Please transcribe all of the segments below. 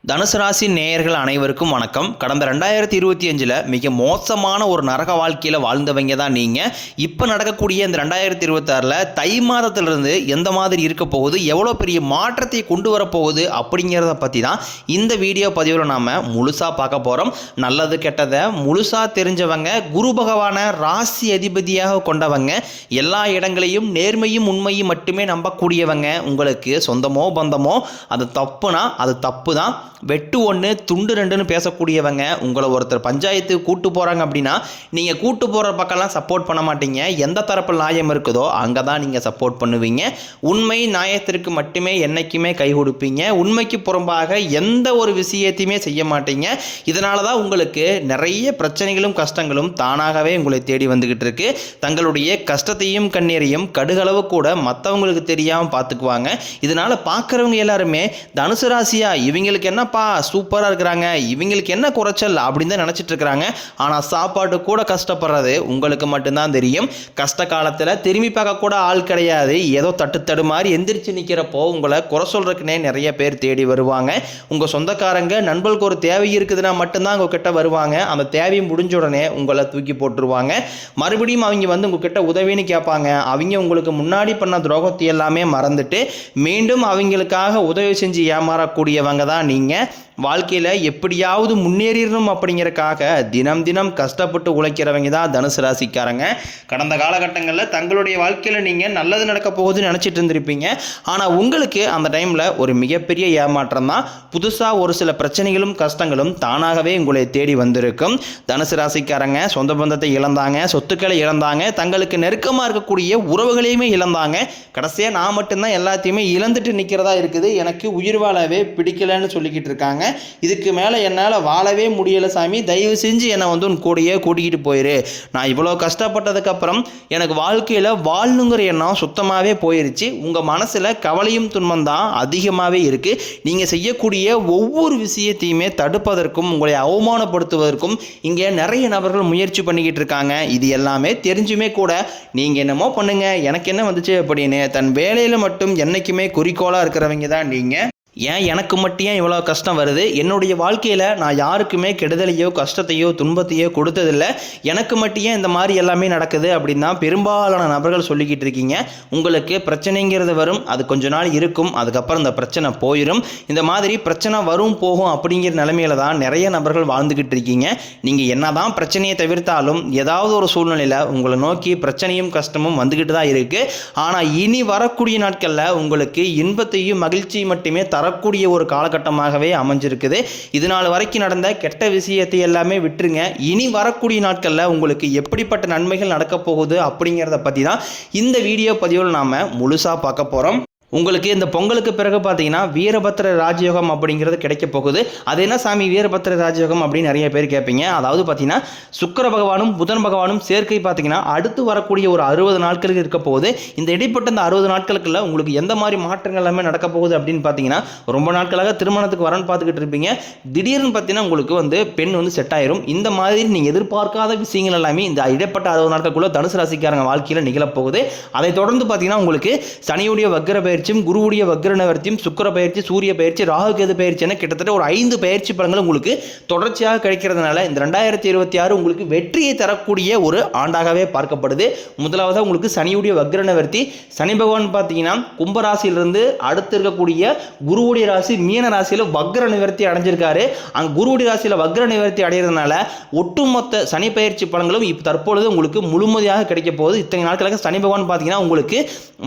தனுசு ராசி நேயர்கள் அனைவருக்கும் வணக்கம். கடந்த 2025 மிக மோசமான ஒரு நரக வாழ்க்கையில் வாழ்ந்தவங்க தான் நீங்கள். இப்போ நடக்கக்கூடிய இந்த 2026 தை மாதத்திலிருந்து எந்த மாதிரி இருக்க போகுது, எவ்வளோ பெரிய மாற்றத்தை கொண்டு வரப்போகுது அப்படிங்கிறத பற்றி தான் இந்த வீடியோ பதிவில் நாம் முழுசாக பார்க்க போகிறோம். நல்லது கெட்டதை முழுசாக தெரிஞ்சவங்க, குரு பகவானை ராசி அதிபதியாக கொண்டவங்க, எல்லா இடங்களையும் நேர்மையும் உண்மையும் மட்டுமே நம்பக்கூடியவங்க, உங்களுக்கு சொந்தமோ பந்தமோ அது தப்புனா அது தப்பு தான், வெட்டு ஒன்று துண்டு ரெண்டுன்னு பேசக்கூடியவங்க, உங்களை ஒருத்தர் பஞ்சாயத்துக்கு கூட்டு போகிறாங்க அப்படின்னா நீங்கள் கூட்டு போகிற பக்கம்லாம் சப்போர்ட் பண்ண மாட்டீங்க. எந்த தரப்பில் நியாயம் இருக்குதோ அங்கே தான் நீங்கள் சப்போர்ட் பண்ணுவீங்க. உண்மை நியாயத்திற்கு மட்டுமே என்றைக்குமே கை கொடுப்பீங்க. உண்மைக்கு புறம்பாக எந்த ஒரு விஷயத்தையுமே செய்ய மாட்டீங்க. இதனால தான் உங்களுக்கு நிறைய பிரச்சனைகளும் கஷ்டங்களும் தானாகவே உங்களை தேடி வந்துக்கிட்டு இருக்கு. தங்களுடைய கஷ்டத்தையும் கண்ணீரையும் கடுகளவு கூட மற்றவங்களுக்கு தெரியாமல் பார்த்துக்குவாங்க. இதனால் பார்க்குறவங்க எல்லாருமே தனுசு ராசியா இவங்களுக்கு என்னப்பா சூப்பராக இருக்கிறாங்க, இவங்களுக்கு என்ன குறைச்சல் அப்படின்னு தான் நினச்சிட்டு இருக்கிறாங்க. ஆனால் சாப்பாடு கூட கஷ்டப்படுறது உங்களுக்கு மட்டும்தான் தெரியும். கஷ்ட காலத்தில் திரும்பி பார்க்க கூட ஆள் கிடையாது. ஏதோ தட்டு மாதிரி எந்திரிச்சு நிற்கிறப்போ உங்களை குறை சொல்றதுக்குனே நிறைய பேர் தேடி வருவாங்க. உங்கள் சொந்தக்காரங்க நண்பர்களுக்கு ஒரு தேவை இருக்குதுன்னா மட்டும்தான் உங்ககிட்ட வருவாங்க. அந்த தேவை முடிஞ்ச உடனே உங்களை தூக்கி போட்டுருவாங்க. மறுபடியும் அவங்க வந்து உங்ககிட்ட உதவின்னு கேட்பாங்க. அவங்க உங்களுக்கு முன்னாடி பண்ண துரோகத்தை எல்லாமே மறந்துட்டு மீண்டும் அவங்களுக்காக உதவி செஞ்சு ஏமாறக்கூடியவங்க தான் நீங்கள். வாழ்க்கையில் எப்படியாவது முன்னேறிடணும் அப்படிங்கிறக்காக தினம் தினம் கஷ்டப்பட்டு உழைக்கிறவங்க தான் தனுசு ராசிக்காரங்க. கடந்த காலகட்டங்களில் தங்களுடைய வாழ்க்கையில் நீங்கள் நல்லது நடக்க போகுதுன்னு நினச்சிட்டு இருந்திருப்பீங்க. ஆனால் உங்களுக்கு அந்த டைமில் ஒரு மிகப்பெரிய ஏமாற்றம் தான். புதுசாக ஒரு சில பிரச்சனைகளும் கஷ்டங்களும் தானாகவே உங்களை தேடி வந்திருக்கும். தனுசு ராசிக்காரங்க சொந்த பந்தத்தை இழந்தாங்க, சொத்துக்களை இழந்தாங்க, தங்களுக்கு நெருக்கமாக இருக்கக்கூடிய உறவுகளையுமே இழந்தாங்க. கடைசியாக நான் மட்டும்தான் எல்லாத்தையுமே இழந்துட்டு நிற்கிறதா இருக்குது, எனக்கு உயிர் வாழவே பிடிக்கலன்னு சொல்லிக்கிட்டு இருக்காங்க. இதுக்கு மேலே என்னால் வாழவே முடியலை சாமி, தயவு செஞ்சு என்னை வந்து உன் கூடையே கூட்டிக்கிட்டு போயிரு. நான் இவ்வளோ கஷ்டப்பட்டதுக்கப்புறம் எனக்கு வாழ்க்கையில் வாழணுங்கிற எண்ணம் சுத்தமாகவே போயிருச்சு. உங்கள் மனசில் கவலையும் துன்பம் தான் அதிகமாகவே இருக்குது. நீங்கள் செய்யக்கூடிய ஒவ்வொரு விஷயத்தையுமே தடுப்பதற்கும் உங்களை அவமானப்படுத்துவதற்கும் இங்கே நிறைய நபர்கள் முயற்சி பண்ணிக்கிட்டு இருக்காங்க. இது எல்லாமே தெரிஞ்சுமே கூட நீங்கள் என்னமோ பண்ணுங்க, எனக்கு என்ன வந்துச்சு அப்படின்னு தன் வேலையில் மட்டும் என்றைக்குமே குறிக்கோளாக இருக்கிறவங்க தான் நீங்கள். ஏன் எனக்கு மட்டும் ஏன் இவ்வளோ கஷ்டம் வருது, என்னுடைய வாழ்க்கையில் நான் யாருக்குமே கெடுதலையோ கஷ்டத்தையோ துன்பத்தையோ கொடுத்ததில்லை, எனக்கு மட்டும் ஏன் இந்த மாதிரி எல்லாமே நடக்குது அப்படின்னு தான் பெரும்பாலான நபர்கள் சொல்லிக்கிட்டு இருக்கீங்க. உங்களுக்கு பிரச்சனைங்கிறது வரும், அது கொஞ்ச நாள் இருக்கும், அதுக்கப்புறம் இந்த பிரச்சனை போயிடும். இந்த மாதிரி பிரச்சனை வரும் போகும் அப்படிங்கிற நிலைமையில தான் நிறைய நபர்கள் வாழ்ந்துக்கிட்டு இருக்கீங்க. நீங்கள் என்ன தான் பிரச்சனையை தவிர்த்தாலும் ஏதாவது ஒரு சூழ்நிலையில் உங்களை நோக்கி பிரச்சனையும் கஷ்டமும் வந்துக்கிட்டு தான் இருக்குது. ஆனால் இனி வரக்கூடிய நாட்களில் உங்களுக்கு இன்பத்தையும் மகிழ்ச்சியும் மட்டுமே வரக்கூடிய ஒரு காலகட்டமாகவே அமைஞ்சிருக்குது. இது நாள் வரைக்கும் நடந்த கெட்ட விஷயத்தை எல்லாமே விட்டுருங்க. இனி வரக்கூடிய நாட்களில் உங்களுக்கு எப்படிப்பட்ட நன்மைகள் நடக்க போகுது அப்படிங்கிறத பற்றி தான் இந்த வீடியோ பதிவில் நாம் முழுசாக பார்க்க போகிறோம். உங்களுக்கு இந்த பொங்கலுக்கு பிறகு பார்த்தீங்கன்னா வீரபத்திர ராஜயோகம் அப்படிங்கிறது கிடைக்க போகுது. அது என்ன சாமி வீரபத்திர ராஜயோகம் அப்படின்னு நிறைய பேர் கேட்பீங்க. அதாவது பார்த்தீங்கன்னா சுக்கிர பகவானும் புதன் பகவானும் சேர்க்கை பார்த்தீங்கன்னா அடுத்து வரக்கூடிய ஒரு 60 நாட்களுக்கு இருக்க போகுது. இந்த இடைப்பட்ட இந்த 60 நாட்களுக்குள்ள உங்களுக்கு எந்த மாதிரி மாற்றங்கள் எல்லாமே நடக்க போகுது அப்படின்னு பார்த்தீங்கன்னா, ரொம்ப நாட்களாக திருமணத்துக்கு வரன்னு பார்த்துக்கிட்டு இருப்பீங்க. திடீர்னு பார்த்தீங்கன்னா உங்களுக்கு வந்து பெண் வந்து செட் ஆயிரும். இந்த மாதிரி நீங்கள் எதிர்பார்க்காத விஷயங்கள் எல்லாமே இந்த இடைப்பட்ட 60 நாட்களுக்குள்ள தனுசு ராசிக்காரங்க வாழ்க்கையில் நிகழப்போகுது. அதை தொடர்ந்து பார்த்தீங்கன்னா உங்களுக்கு சனியுடைய வக்ர பயிற்சியும் குருவுடைய வக்ர நிவர்த்தியும் சுக்கிர பயிற்சி சூரிய பயிற்சி ராகு கேது பயிற்சி என கிட்டத்தட்ட ஒரு 5 பயிற்சி பலன்கள் உங்களுக்கு தொடர்ச்சியாக கிடைக்கிறதுனால இந்த 2026 உங்களுக்கு வெற்றியை தரக்கூடிய ஒரு ஆண்டாகவே பார்க்கப்படுது. முதலாவது உங்களுக்கு சனியுடைய வக்ர நிவர்த்தி. சனி பகவான் பார்த்தீங்கன்னா கும்பராசியிலிருந்து அடுத்து இருக்கக்கூடிய குருவுடைய ராசி மீன ராசியில் வக்ர நிவர்த்தி அடைஞ்சிருக்காரு. அங்கே குருவுடைய ராசியில் வக்ர நிவர்த்தி அடைகிறதுனால ஒட்டுமொத்த சனி பயிற்சி பலன்களும் இப்போ தற்பொழுது உங்களுக்கு முழுமையாக கிடைக்க போகுது. இத்தனை நாட்களாக சனி பகவான் பார்த்தீங்கன்னா உங்களுக்கு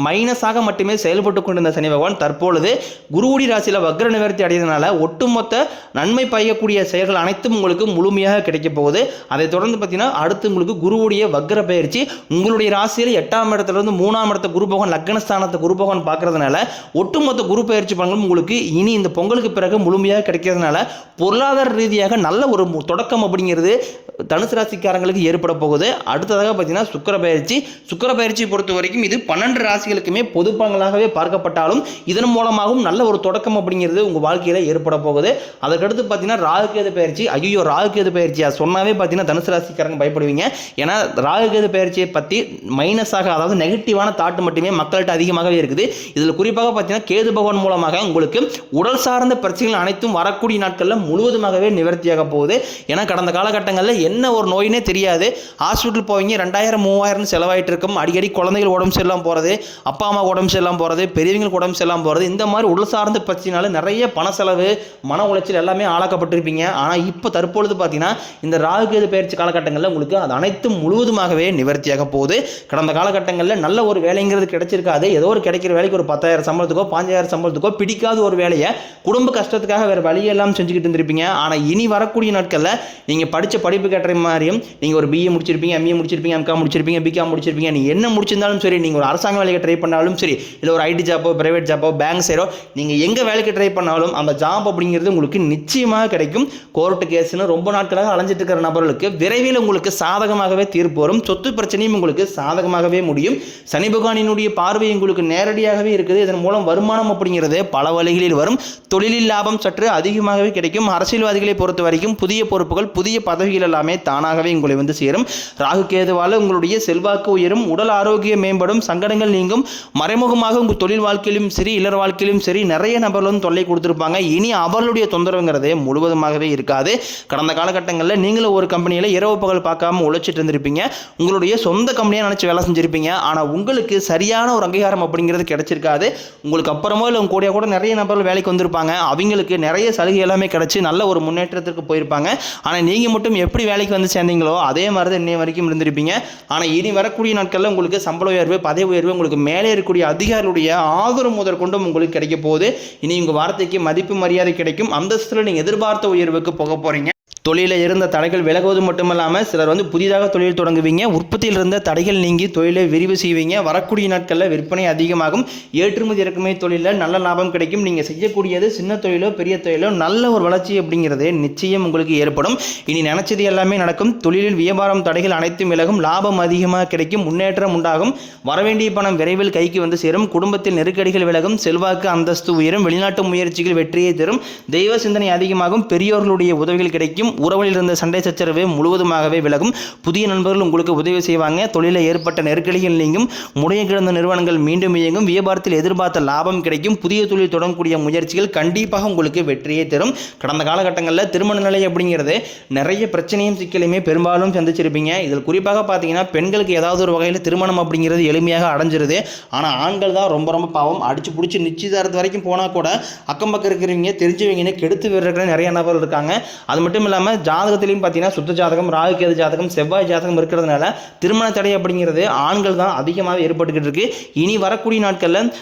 மைனஸாக மட்டுமே செயல்பட்டு கொண்டிருந்த சனி பகவான் தற்பொழுது குருவுடைய ராசியில் வக்ர நிவர்த்தி அடைகிறதுனால ஒட்டுமொத்த நன்மை பயக்கக்கூடிய செயல்கள் அனைத்தும் உங்களுக்கு முழுமையாக கிடைக்க போகுது. அதை தொடர்ந்து பார்த்தீங்கன்னா அடுத்து உங்களுக்கு குருவுடைய வக்ர பயிற்சி உங்களுடைய ராசியில் 8ஆம் இடத்துலேருந்து 3ஆம் இடத்த குரு பகவான் லக்னஸ்தானத்தை குரு பகவான் பார்க்கறதுனால ஒட்டுமொத்த குரு பயிற்சி பலன்களும் உங்களுக்கு இனி இந்த பொங்கலுக்கு பிறகு முழுமையாக கிடைக்கிறதுனால பொருளாதார ரீதியாக நல்ல ஒரு தொடக்கம் அப்படிங்கிறது தனுசு ராசிக்காரங்களுக்கு ஏற்பட போகுது. அடுத்ததாக பார்த்தீங்கன்னா சுக்கிர பயிற்சி பொறுத்த வரைக்கும் இது 12 ராசிகளுக்குமே பொது பலன்களாகவே பார்க்க பார்க்கப்பட்டாலும் இதன் மூலமாகவும் நல்ல ஒரு தொடக்கம் அப்படிங்கிறது உங்கள் வாழ்க்கையில் ஏற்பட போகுது. அதற்கடுத்து பார்த்தீங்கன்னா ராகுகேது பயிற்சி. ஐயோ ராகுகேது பயிற்சியா சொன்னாவே பார்த்தீங்கன்னா தனுசு ராசிக்காரங்க பயப்படுவீங்க. ஏன்னா ராகுகேது பயிற்சியை பற்றி மைனஸாக, அதாவது நெகட்டிவான தாட்டு மட்டுமே மக்கள்கிட்ட அதிகமாகவே இருக்குது. இதில் குறிப்பாக பார்த்தீங்கன்னா கேது பகவான் மூலமாக உங்களுக்கு உடல் சார்ந்த பிரச்சனைகள் அனைத்தும் வரக்கூடிய நாட்களில் முழுவதுமாகவே நிவர்த்தியாக போகுது. ஏன்னா கடந்த காலகட்டங்களில் என்ன ஒரு நோயினே தெரியாது, ஹாஸ்பிட்டல் போவீங்க 2000-3000 செலவாயிட்டு இருக்கும். அடிக்கடி குழந்தைகள் உடம்பு சரியில்லாமல் போகிறது, அப்பா அம்மா உடம்பு சரியில்லாமல் போகிறது, பெரியவங்களுக்கு உடம்பு சரியில்லாமல் போகிறது, இந்த மாதிரி உடல் சார்ந்த பிரச்சனைனால நிறைய பண செலவு, மன உளைச்சல் எல்லாமே ஆளாக்கப்பட்டிருப்பீங்க. ஆனால் இப்போ தற்பொழுது பார்த்தீங்கன்னா இந்த ராகுகேது பயிற்சி காலகட்டங்களில் உங்களுக்கு அது அனைத்தும் முழுவதுமாகவே நிவர்த்தியாக போகுது. கடந்த காலகட்டங்களில் நல்ல ஒரு வேலைங்கிறது கிடைச்சிருக்காது. ஏதோ ஒரு கிடைக்கிற வேலைக்கு ஒரு 10,000 சம்பளத்துக்கோ 5,000 சம்பளத்துக்கோ பிடிக்காத ஒரு வேலையை குடும்ப கஷ்டத்துக்காக வேறு வழியெல்லாம் செஞ்சுக்கிட்டு இருந்திருப்பீங்க. ஆனால் இனி வரக்கூடிய நாட்களில் நீங்கள் படித்த படிப்பு கேட்ட மாதிரியும் நீங்கள் ஒரு பிஏ முடிச்சிருப்பீங்க, எம்ஏ முடிச்சிருப்பீங்க, எம்காம் முடிச்சிருப்பீங்க, பிகாம் முடிச்சிருப்பீங்க. நீங்கள் என்ன முடிச்சிருந்தாலும் சரி, நீங்கள் ஒரு அரசாங்க வேலைக்கு ட்ரை பண்ணாலும் சரி, இல்லை ஒரு ஐடி ஜாப்போ, பிரைவேட் ஜாப்போ, பேங்க் சைடோ, நீங்கள் எங்கே வேலைக்கு ட்ரை பண்ணாலும் அந்த ஜாப் அப்படிங்கிறது உங்களுக்கு நிச்சயமாக கிடைக்கும். கோர்ட்டு கேஸ்னு ரொம்ப நாட்களாக அலைஞ்சிட்டு இருக்கிற நபர்களுக்கு விரைவில் உங்களுக்கு சாதகமாகவே தீர்ப்பு வரும். சொத்து பிரச்சனையும் உங்களுக்கு சாதகமாகவே முடியும். சனி பகவானினுடைய பார்வை உங்களுக்கு நேரடியாகவே இருக்குது. இதன் மூலம் வருமானம் அப்படிங்கிறது பல வழிகளில் வரும். தொழிலில் லாபம் சற்று அதிகமாகவே கிடைக்கும். அரசியல்வாதிகளை பொறுத்த வரைக்கும் புதிய பொறுப்புகள், புதிய பதவிகள் எல்லாமே தானாகவே உங்களை வந்து சேரும். ராகு கேதுவால் உங்களுடைய செல்வாக்கு உயரும், உடல் ஆரோக்கியம் மேம்படும், சங்கடங்கள் நீங்கும். மறைமுகமாக உங்கள் தொழில் வாழ்க்கையிலும் சரி, இல்லற வாழ்க்கையிலும் சரி நிறைய நபர்களும் தொல்லை கொடுத்துருப்பாங்க. இனி அவர்களுடைய தொந்தரவுங்கிறதே முழுவதுமாகவே இருக்காது. கடந்த காலகட்டங்களில் நீங்களும் ஒரு கம்பெனியில் இரவு பகல் பார்க்காம உழைச்சிட்டு இருந்திருப்பீங்க. உங்களுடைய சொந்த கம்பெனியாக நினச்சி வேலை செஞ்சுருப்பீங்க. ஆனால் உங்களுக்கு சரியான ஒரு அங்கீகாரம் அப்படிங்கிறது கிடைச்சிருக்காது. உங்களுக்கு அப்புறமா இல்லை உங்க கூட நிறைய நபர்கள் வேலைக்கு வந்திருப்பாங்க. அவங்களுக்கு நிறைய சலுகை எல்லாமே கிடைச்சி நல்ல ஒரு முன்னேற்றத்திற்கு போயிருப்பாங்க. ஆனால் நீங்கள் மட்டும் எப்படி வேலைக்கு வந்து சேர்ந்தீங்களோ அதே மாதிரி தான் இன்னைய வரைக்கும் இருந்திருப்பீங்க. ஆனால் இனி வரக்கூடிய நாட்களில் உங்களுக்கு சம்பள உயர்வு, பதவி உயர்வு, உங்களுக்கு மேலே இருக்கக்கூடிய அதிகாரிகளுடைய ஆதரவு முதற்கொண்டும் உங்களுக்கு கிடைக்க போகுது. இனி உங்கள் வார்த்தைக்கு மதிப்பு மரியாதை கிடைக்கும். அந்தஸ்தில் நீங்கள் எதிர்பார்த்த உயர்வுக்கு போக போகிறீங்க. தொழிலில் இருந்த தடைகள் விலகுவது மட்டுமல்லாமல் சிலர் வந்து புதிதாக தொழில் தொடங்குவீங்க. உற்பத்தியில் இருந்த தடைகள் நீங்கி தொழிலை விரிவு செய்வீங்க. வரக்கூடிய நாட்களில் விற்பனை அதிகமாகும். ஏற்றுமதி இறக்குமதி தொழிலில் நல்ல லாபம் கிடைக்கும். நீங்கள் செய்யக்கூடியது சின்ன தொழிலோ பெரிய தொழிலோ நல்ல ஒரு வளர்ச்சி அப்படிங்கிறது நிச்சயம் உங்களுக்கு ஏற்படும். இனி நினைச்சது எல்லாமே நடக்கும். தொழிலில் வியாபாரம் தடைகள் அனைத்தும் விலகும். லாபம் அதிகமாக கிடைக்கும். முன்னேற்றம் உண்டாகும். வரவேண்டிய பணம் விரைவில் கைக்கு வந்து சேரும். குடும்பத்தில் நெருக்கடிகள் விலகும். செல்வாக்கு அந்தஸ்து உயரும். வெளிநாட்டு முயற்சிகள் வெற்றியை தரும். தெய்வ சிந்தனை அதிகமாகும். பெரியோர்களுடைய உதவிகள் கிடைக்கும். உறவில் இருந்த சண்டை சச்சரவு முழுவதுமாகவே விலகும். புதிய நண்பர்கள் உங்களுக்கு உதவி செய்வாங்க. தொழிலில் ஏற்பட்ட நெருக்கடிகள் நீங்கும். முடைய கிடந்த நிறுவனங்கள் மீண்டும் இயங்கும். வியாபாரத்தில் எதிர்பார்த்த லாபம் கிடைக்கும். புதிய தொழில் தொடங்கக்கூடிய முயற்சிகள் கண்டிப்பாக உங்களுக்கு வெற்றியை தரும். கடந்த காலகட்டங்களில் திருமண நிலை அப்படிங்கிறது நிறைய பிரச்சனையும் சிக்கலையுமே பெரும்பாலும் சந்திச்சிருப்பீங்க. இதில் குறிப்பாக பார்த்தீங்கன்னா பெண்களுக்கு ஏதாவது ஒரு வகையில் திருமணம் அப்படிங்கிறது எளிமையாக அடைஞ்சிருது. ஆனால் ஆண்கள் தான் ரொம்ப ரொம்ப பாவம். அடிச்சு பிடிச்சி நிச்சயதாரத்து வரைக்கும் போனால் கூட அக்கம் பக்கம் இருக்கிறவங்க தெரிஞ்சவங்கன்னு கெடுத்து விடுற நிறைய நபர்கள் இருக்காங்க. அது மட்டும் இல்லாமல் ஜாதகத்திலையும் பார்த்தீங்கன்னா சுத்த ஜாதகம், ராகு கேது ஜாதகம், செவ்வாய் ஜாதகம் இருக்கிறதுனால திருமண தடை அப்படிங்கிறது ஆண்கள் தான் அதிகமாக ஏற்பட்டுக்கிட்டு இருக்கு. இனி வரக்கூடிய நாட்களில்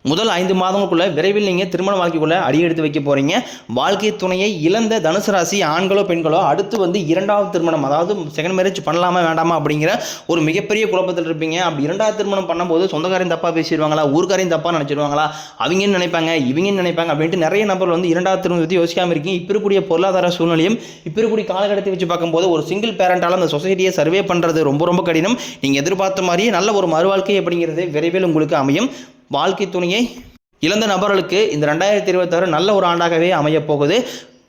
முதல் 5 மாதங்களுக்குள்ள விரைவில் நீங்கள் திருமண வாழ்க்கைக்குள்ளே அடியெடுத்து வைக்க போகிறீங்க. வாழ்க்கை துணையை இழந்த தனுசு ராசி ஆண்களோ பெண்களோ அடுத்து வந்து 2வது திருமணம், அதாவது செகண்ட் மேரேஜ் பண்ணலாமா வேண்டாமா அப்படிங்கிற ஒரு மிகப்பெரிய குழப்பத்தில் இருப்பீங்க. அப்படி 2வது திருமணம் பண்ணும்போது சொந்தக்காரையும் தப்பாக பேசிடுவாங்களா, ஊர்க்காரையும் தப்பாக நினச்சிடுவாங்களா, அவங்கன்னு நினைப்பாங்க இவங்கன்னு நினைப்பாங்க அப்படின்ட்டு நிறைய நபர்கள் வந்து 2வது திருமணம் பற்றி யோசிக்காமல் இருக்கீங்க. இப்போ இருக்கக்கூடிய பொருளாதார சூழ்நிலையும் இப்போ இருக்கக்கூடிய காலகட்டத்தை வச்சு பார்க்கும்போது ஒரு சிங்கிள் பேரண்டால் அந்த சொசைட்டியை சர்வே பண்ணுறது ரொம்ப ரொம்ப கடினம். நீங்கள் எதிர்பார்த்த மாதிரியே நல்ல ஒரு மறுவாழ்க்கை அப்படிங்கிறது விரைவில் உங்களுக்கு அமையும். வாழ்க்கை துணையை இழந்த நபர்களுக்கு இந்த 2026 நல்ல ஒரு ஆண்டாகவே அமையப் போகுது.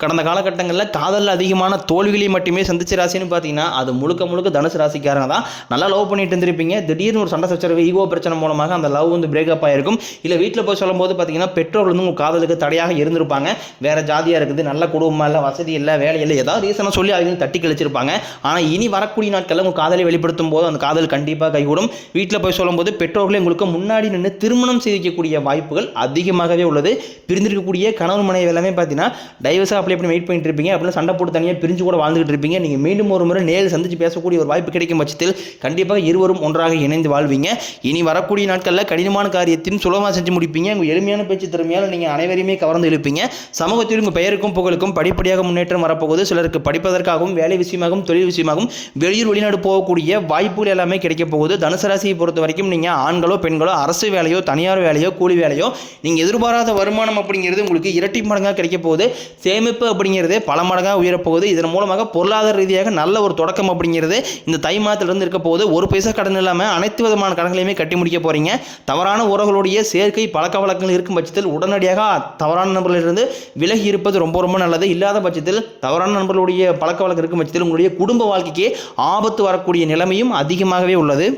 கடந்த காலகட்டங்களில் காதலில் அதிகமான தோல்விகளை மட்டுமே சந்திச்ச ராசின்னு பார்த்தீங்கன்னா அது முழுக்க முழுக்க தனுசு ராசிக்காரங்க தான். நல்லா லவ் பண்ணிட்டு இருந்திருப்பீங்க. திடீர்னு ஒரு சண்டை சச்சரவு, ஈகோ பிரச்சனை மூலமாக அந்த லவ் வந்து பிரேக்கப் ஆகிருக்கும். இல்லை வீட்டில் போய் சொல்லும் போது பார்த்தீங்கன்னா பெற்றோர்கள் வந்து உங்கள் காதலுக்கு தடையாக இருந்திருப்பாங்க. வேறு ஜாதியாக இருக்குது, நல்ல குடும்பம் இல்லை, வசதி இல்லை, வேலை இல்லை, ஏதாவது ரீசனை சொல்லி அவங்க தட்டி கழிச்சிருப்பாங்க. ஆனால் இனி வரக்கூடிய நாட்களில் உங்கள் காதலை வெளிப்படுத்தும் போது அந்த காதல் கண்டிப்பாக கைகூடும். வீட்டில் போய் சொல்லும்போது பெற்றோர்களே உங்களுக்கு முன்னாடி நின்று திருமணம் செய்திக்கக்கூடிய வாய்ப்புகள் அதிகமாகவே உள்ளது. பிரிந்திருக்கக்கூடிய கணவன் மனைவி எல்லாமே பார்த்தீங்கன்னா டைவர்ஸாக அப்ளை பண்ணி வெயிட் பண்ணிட்டு இருப்பீங்க. அப்படின்னா சண்டை போட்டு தனியாக பிரிஞ்சு கூட வாழ்ந்துகிட்டு இருப்பீங்க. நீங்கள் மீண்டும் ஒரு முறை நேரில் சந்திச்சு பேசக்கூடிய ஒரு வாய்ப்பு கிடைக்கும் பட்சத்தில் கண்டிப்பாக இருவரும் ஒன்றாக இணைந்து வாழ்வீங்க. இனி வரக்கூடிய நாட்களில் கடினமான காரியத்தையும் சுலபமாக செஞ்சு முடிப்பீங்க. உங்கள் எளிமையான பேச்சு திறமையால் நீங்கள் அனைவரையுமே கவர்ந்து இழுப்பீங்க. சமூகத்தில் உங்கள் பெயருக்கும் புகழுக்கும் படிப்படியாக முன்னேற்றம் வரப்போகுது. சிலருக்கு படிப்பதற்காகவும் வேலை விஷயமாகவும் தொழில் விஷயமாகவும் வெளியூர் வெளிநாடு போகக்கூடிய வாய்ப்புகள் எல்லாமே கிடைக்க போகுது. தனுசு ராசியை பொறுத்த வரைக்கும் நீங்கள் ஆண்களோ பெண்களோ அரசு வேலையோ தனியார் வேலையோ கூலி வேலையோ நீங்கள் எதிர்பாராத வருமானம் அப்படிங்கிறது உங்களுக்கு இரட்டி மடங்காக கிடைக்க போகுது. சேமிப்பு சேமிப்பு அப்படிங்கிறது பல மடங்காக உயரப்போகுது. இதன் மூலமாக பொருளாதார ரீதியாக நல்ல ஒரு தொடக்கம் அப்படிங்கிறது இந்த தை மாதத்திலிருந்து இருக்க போகுது. ஒரு பைசா கடன் இல்லாமல் அனைத்து விதமான கடன்களையுமே கட்டி முடிக்க போறீங்க. தவறான உறவுகளுடைய சேர்க்கை பழக்க வழக்கங்கள் இருக்கும் பட்சத்தில் உடனடியாக தவறான நண்பர்களிலிருந்து விலகி இருப்பது ரொம்ப ரொம்ப நல்லது. இல்லாத பட்சத்தில் தவறான நண்பர்களுடைய பழக்க வழக்கம் இருக்கும் பட்சத்தில் உங்களுடைய குடும்ப வாழ்க்கைக்கு ஆபத்து வரக்கூடிய நிலைமையும் அதிகமாகவே உள்ளது.